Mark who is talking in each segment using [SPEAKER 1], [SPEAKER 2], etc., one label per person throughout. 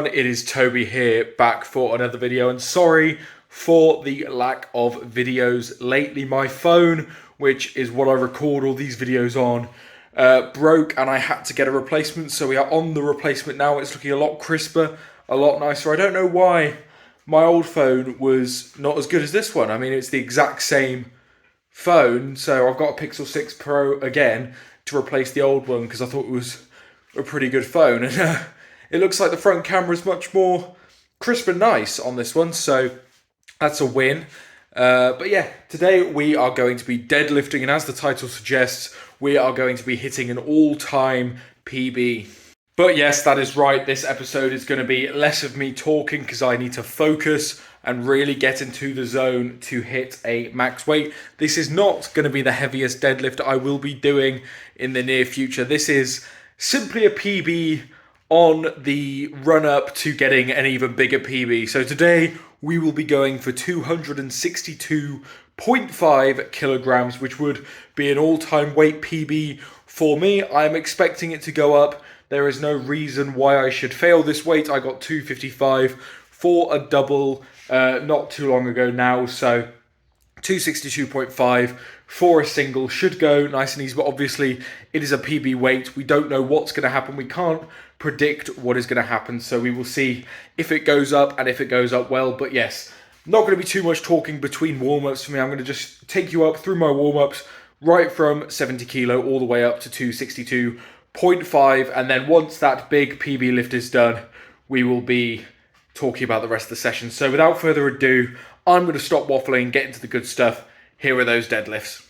[SPEAKER 1] everyone, it is Toby here, back for another video, and sorry for the lack of videos lately. My phone, which is what I record all these videos on, broke and I had to get a replacement, so we are on the replacement now. It's looking a lot crisper, a lot nicer. I don't know why my old phone was not as good as this one. I mean, it's the exact same phone, so I've got a Pixel 6 Pro again to replace the old one because I thought it was a pretty good phone, and it looks like the front camera is much more crisp and nice on this one, so that's a win. But yeah, today we are going to be deadlifting, and as the title suggests, we are going to be hitting an all-time PB. But yes, that is right, this episode is going to be less of me talking because I need to focus and really get into the zone to hit a max weight. This is not going to be the heaviest deadlift I will be doing in the near future. This is simply a PB on the run-up to getting an even bigger PB. So today we will be going for 262.5 kilograms, which would be an all-time weight PB for me. I'm expecting it to go up. There is no reason why I should fail this weight. I got 255 for a double not too long ago now, so 262.5 for a single should go nice and easy, but obviously it is a PB weight. We don't know what's going to happen. We can't predict what is going to happen, so we will see if it goes up and if it goes up well. But yes, not going to be too much talking between warm-ups for me. I'm going to just take you up through my warm-ups right from 70 kilo all the way up to 262.5, and then once that big PB lift is done, we will be talking about the rest of the session. So without further ado, I'm going to stop waffling and get into the good stuff. Here are those deadlifts.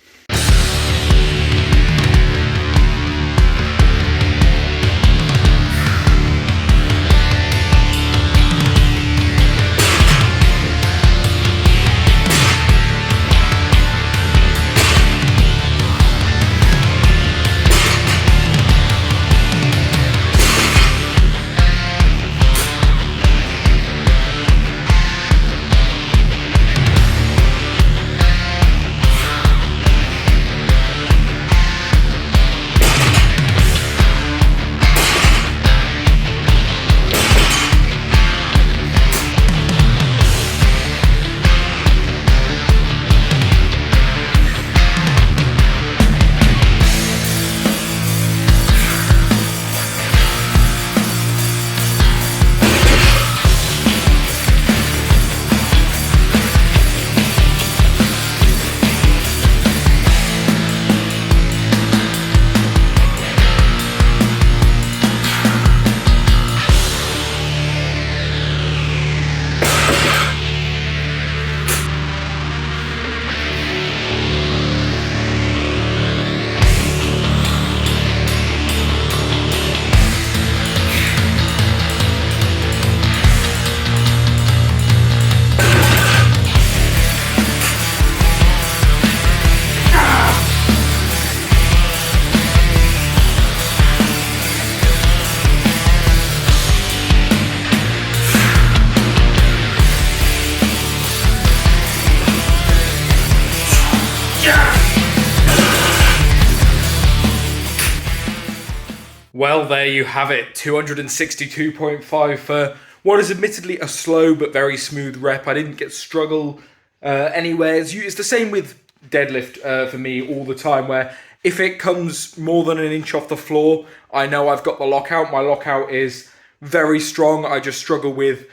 [SPEAKER 1] Well, there you have it, 262.5 for what is admittedly a slow but very smooth rep. I didn't get struggle anywhere. It's the same with deadlift for me all the time, where if it comes more than an inch off the floor, I know I've got the lockout. My lockout is very strong. I just struggle with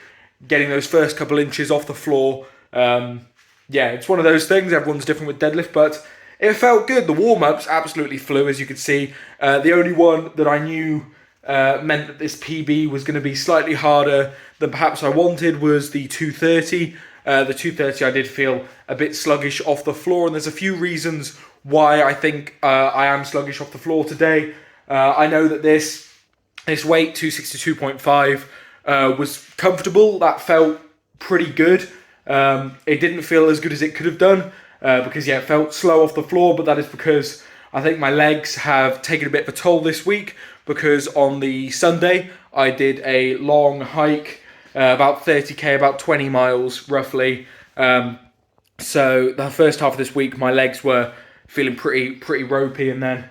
[SPEAKER 1] getting those first couple inches off the floor. Yeah, it's one of those things. Everyone's different with deadlift, but it felt good. The warm-ups absolutely flew, as you could see. The only one that I knew meant that this PB was going to be slightly harder than perhaps I wanted was the 230. The 230 I did feel a bit sluggish off the floor, and there's a few reasons why I think I am sluggish off the floor today. I know that this weight, 262.5, was comfortable. That felt pretty good. It didn't feel as good as it could have done. Because yeah, it felt slow off the floor, but that is because I think my legs have taken a bit of a toll this week, because on the Sunday I did a long hike, about 30k, about 20 miles roughly. So the first half of this week my legs were feeling pretty ropey, and then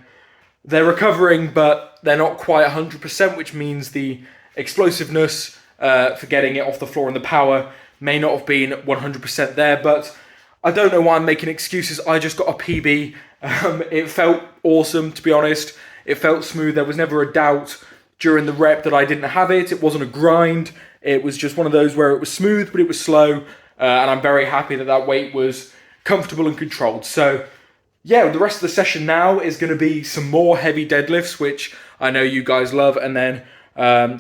[SPEAKER 1] they're recovering, but they're not quite 100%, which means the explosiveness for getting it off the floor, and the power may not have been 100% there, but I don't know why I'm making excuses. I just got a PB. It felt awesome, to be honest. It felt smooth. There was never a doubt during the rep that I didn't have it. It wasn't a grind. It was just one of those where it was smooth, but it was slow. And I'm very happy that that weight was comfortable and controlled. So yeah, the rest of the session now is going to be some more heavy deadlifts, which I know you guys love. And then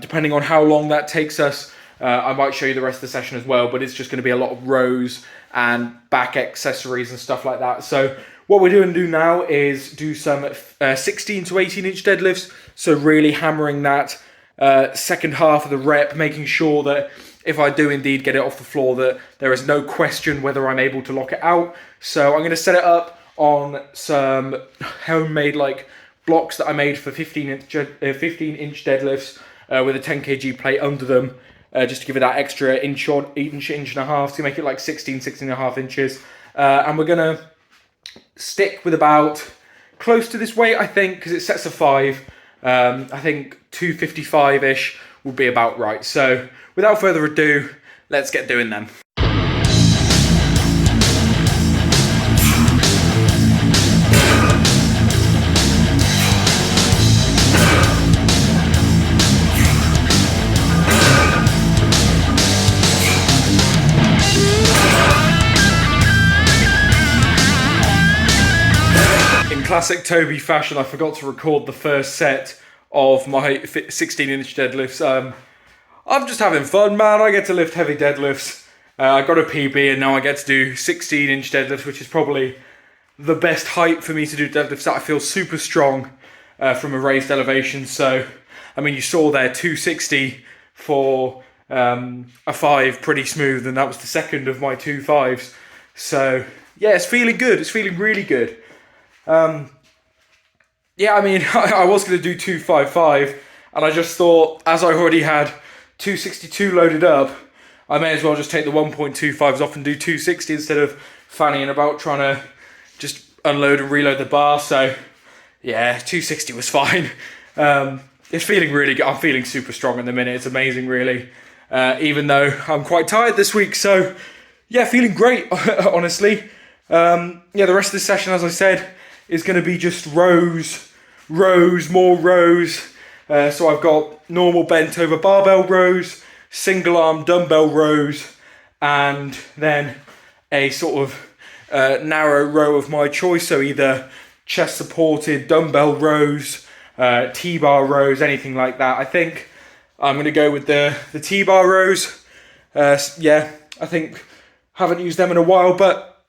[SPEAKER 1] depending on how long that takes us, I might show you the rest of the session as well. But it's just going to be a lot of rows and back accessories and stuff like that. So what we're going to do now is do some 16 to 18 inch deadlifts. So really hammering that second half of the rep, making sure that if I do indeed get it off the floor, that there is no question whether I'm able to lock it out. So I'm going to set it up on some homemade like blocks that I made for 15 inch deadlifts with a 10 kg plate under them, just to give it that extra inch and a half to make it like 16 and a half inches. And we're going to stick with about close to this weight, I think, because it sets a 5. I think 255-ish will be about right. So without further ado, let's get doing them. Classic Toby fashion, I forgot to record the first set of my 16-inch deadlifts. I'm just having fun, man. I get to lift heavy deadlifts. I got a PB and now I get to do 16-inch deadlifts, which is probably the best height for me to do deadlifts at. I feel super strong from a raised elevation. So, I mean, you saw there 260 for a 5, pretty smooth, and that was the second of my 2 5s. So, yeah, it's feeling good. It's feeling really good. Yeah, I mean, I was going to do 255, and I just thought, as I already had 262 loaded up, I may as well just take the 1.25s off and do 260 instead of fannying about trying to just unload and reload the bar. So yeah, 260 was fine. It's feeling really good. I'm feeling super strong in the minute. It's amazing, really. Even though I'm quite tired this week. So yeah, feeling great, honestly. Yeah, the rest of the session, as I said, is going to be just rows, more rows. So I've got normal bent over barbell rows, single arm dumbbell rows, and then a sort of narrow row of my choice. So either chest supported dumbbell rows, T-bar rows, anything like that. I think I'm going to go with the T-bar rows. Yeah, I think haven't used them in a while, but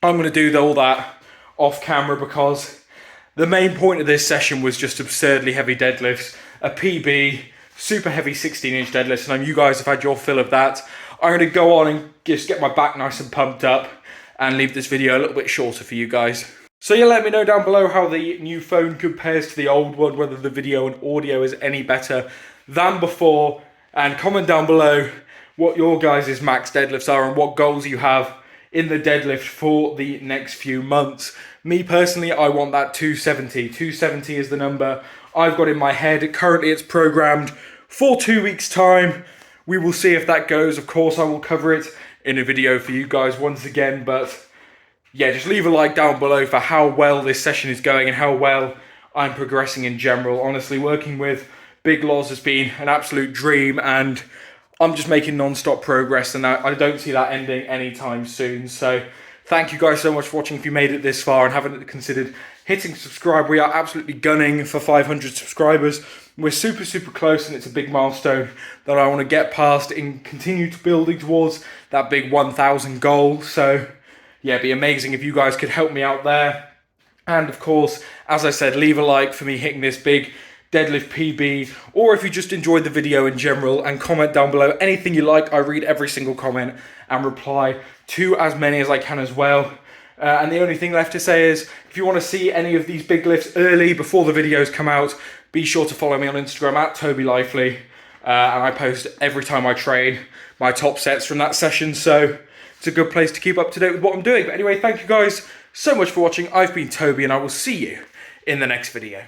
[SPEAKER 1] I'm going to do all that off camera because the main point of this session was just absurdly heavy deadlifts, a PB, super heavy 16-inch deadlifts, and I know you guys have had your fill of that. I'm going to go on and just get my back nice and pumped up and leave this video a little bit shorter for you guys. So yeah, let me know down below how the new phone compares to the old one, whether the video and audio is any better than before, and comment down below what your guys' max deadlifts are and what goals you have in the deadlift for the next few months. Me personally, I want that 270. 270 is the number I've got in my head. Currently it's programmed for 2 weeks time. We will see if that goes. Of course, I will cover it in a video for you guys once again, but yeah, just leave a like down below for how well this session is going and how well I'm progressing in general. Honestly, working with Big Loz has been an absolute dream, and I'm just making non-stop progress, and I don't see that ending anytime soon. So thank you guys so much for watching. If you made it this far and haven't considered hitting subscribe, we are absolutely gunning for 500 subscribers. We're super, super close, and it's a big milestone that I want to get past and continue to building towards that big 1,000 goal. So yeah, it'd be amazing if you guys could help me out there. And of course, as I said, leave a like for me hitting this big deadlift PB, or if you just enjoyed the video in general, and comment down below anything you like. I read every single comment and reply to as many as I can as well. And the only thing left to say is, if you want to see any of these big lifts early before the videos come out, be sure to follow me on Instagram at TobyLifely, and I post every time I train my top sets from that session, so it's a good place to keep up to date with what I'm doing. But anyway, thank you guys so much for watching. I've been Toby, and I will see you in the next video.